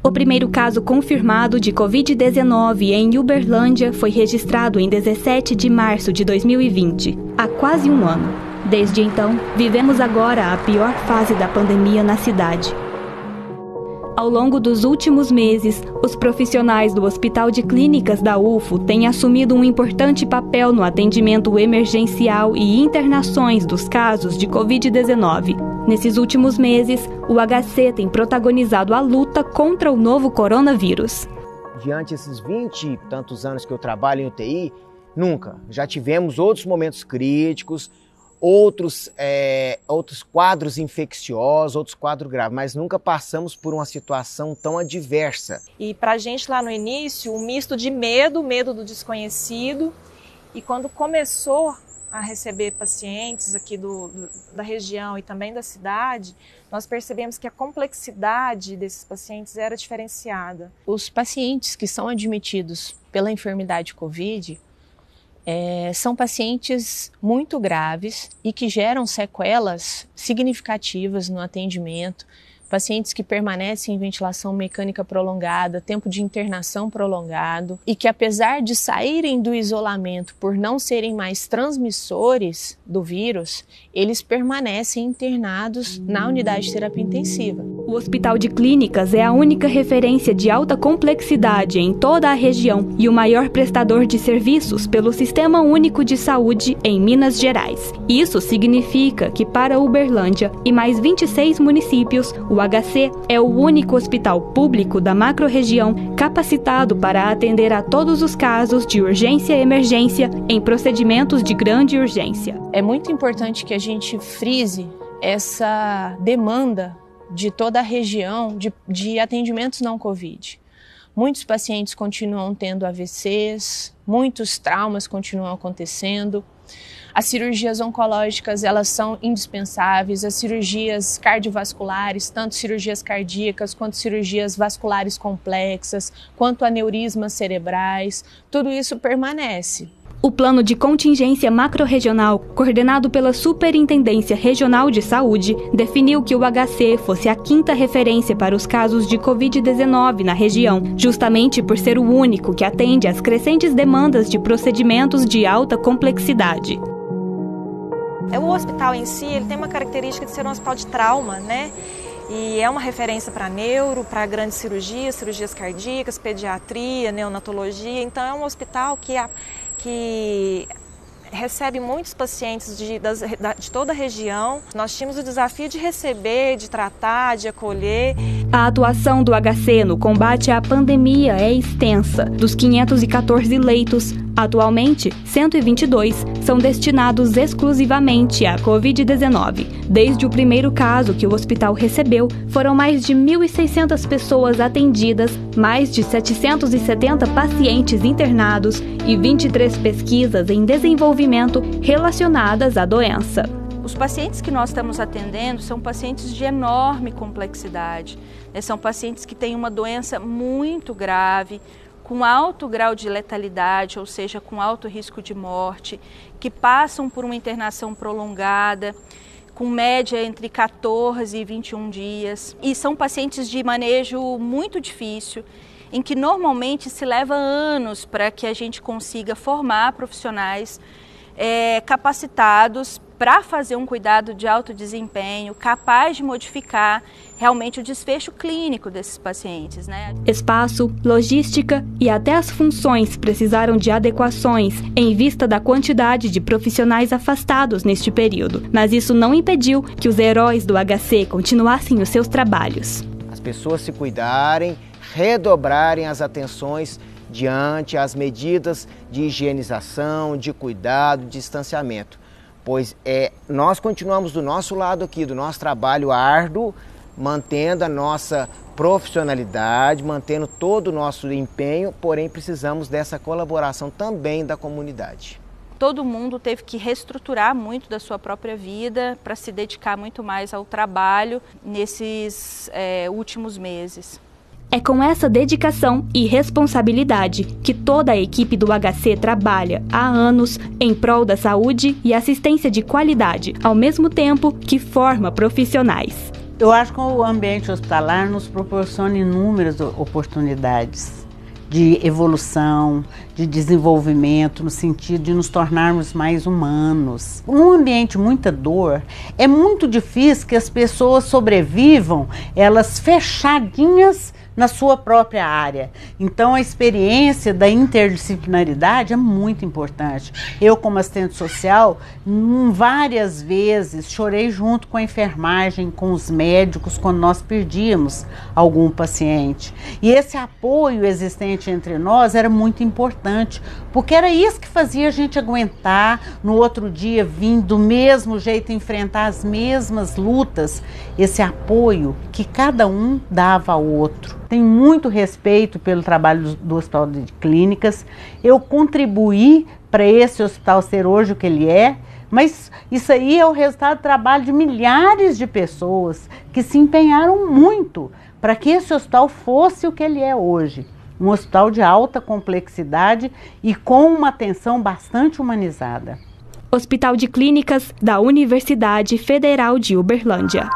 O primeiro caso confirmado de Covid-19 em Uberlândia foi registrado em 17 de março de 2020, há quase um ano. Desde então, vivemos agora a pior fase da pandemia na cidade. Ao longo dos últimos meses, os profissionais do Hospital de Clínicas da UFO têm assumido um importante papel no atendimento emergencial e internações dos casos de Covid-19. Nesses últimos meses, o HC tem protagonizado a luta contra o novo coronavírus. Diante desses 20 e tantos anos que eu trabalho em UTI, nunca. Já tivemos outros momentos críticos, outros quadros infecciosos, outros quadros graves, mas nunca passamos por uma situação tão adversa. E para a gente lá no início, um misto de medo do desconhecido, e quando começou a receber pacientes aqui da região e também da cidade, nós percebemos que a complexidade desses pacientes era diferenciada. Os pacientes que são admitidos pela enfermidade Covid são pacientes muito graves e que geram sequelas significativas no atendimento, pacientes que permanecem em ventilação mecânica prolongada, tempo de internação prolongado e que, apesar de saírem do isolamento por não serem mais transmissores do vírus, eles permanecem internados na unidade de terapia intensiva. O Hospital de Clínicas é a única referência de alta complexidade em toda a região e o maior prestador de serviços pelo Sistema Único de Saúde em Minas Gerais. Isso significa que, para Uberlândia e mais 26 municípios, o HC é o único hospital público da macro-região capacitado para atender a todos os casos de urgência e emergência em procedimentos de grande urgência. É muito importante que a gente frise essa demanda de toda a região de atendimentos não Covid. Muitos pacientes continuam tendo AVCs, muitos traumas continuam acontecendo. As cirurgias oncológicas, elas são indispensáveis, as cirurgias cardiovasculares, tanto cirurgias cardíacas quanto cirurgias vasculares complexas, quanto aneurismas cerebrais, tudo isso permanece. O Plano de Contingência Macro-Regional, coordenado pela Superintendência Regional de Saúde, definiu que o HC fosse a 5ª referência para os casos de Covid-19 na região, justamente por ser o único que atende às crescentes demandas de procedimentos de alta complexidade. O hospital em si, ele tem uma característica de ser um hospital de trauma, né? E é uma referência para neuro, para grandes cirurgias, cirurgias cardíacas, pediatria, neonatologia. Então é um hospital que recebe muitos pacientes de toda a região. Nós tínhamos o desafio de receber, de tratar, de acolher. A atuação do HC no combate à pandemia é extensa. Dos 514 leitos, atualmente 122 são destinados exclusivamente à Covid-19. Desde o primeiro caso que o hospital recebeu, foram mais de 1.600 pessoas atendidas, mais de 770 pacientes internados e 23 pesquisas em desenvolvimento relacionadas à doença. Os pacientes que nós estamos atendendo são pacientes de enorme complexidade, né? São pacientes que têm uma doença muito grave, com alto grau de letalidade, ou seja, com alto risco de morte, que passam por uma internação prolongada, com média entre 14 e 21 dias. E são pacientes de manejo muito difícil, em que normalmente se leva anos para que a gente consiga formar profissionais capacitados para fazer um cuidado de alto desempenho, capaz de modificar realmente o desfecho clínico desses pacientes, né? Espaço, logística e até as funções precisaram de adequações em vista da quantidade de profissionais afastados neste período. Mas isso não impediu que os heróis do HC continuassem os seus trabalhos. As pessoas se cuidarem, redobrarem as atenções diante as medidas de higienização, de cuidado, de distanciamento. Pois nós continuamos do nosso lado aqui, do nosso trabalho árduo, mantendo a nossa profissionalidade, mantendo todo o nosso empenho, porém precisamos dessa colaboração também da comunidade. Todo mundo teve que reestruturar muito da sua própria vida para se dedicar muito mais ao trabalho nesses últimos meses. É com essa dedicação e responsabilidade que toda a equipe do HC trabalha há anos em prol da saúde e assistência de qualidade, ao mesmo tempo que forma profissionais. Eu acho que o ambiente hospitalar nos proporciona inúmeras oportunidades de evolução, de desenvolvimento, no sentido de nos tornarmos mais humanos. Num ambiente de muita dor, é muito difícil que as pessoas sobrevivam, elas fechadinhas na sua própria área. Então a experiência da interdisciplinaridade é muito importante. Eu, como assistente social, várias vezes chorei junto com a enfermagem, com os médicos, quando nós perdíamos algum paciente. E esse apoio existente entre nós era muito importante, porque era isso que fazia a gente aguentar, no outro dia vir do mesmo jeito enfrentar as mesmas lutas, esse apoio que cada um dava ao outro. Tenho muito respeito pelo trabalho do Hospital de Clínicas. Eu contribuí para esse hospital ser hoje o que ele é, mas isso aí é o resultado do trabalho de milhares de pessoas que se empenharam muito para que esse hospital fosse o que ele é hoje. Um hospital de alta complexidade e com uma atenção bastante humanizada. Hospital de Clínicas da Universidade Federal de Uberlândia.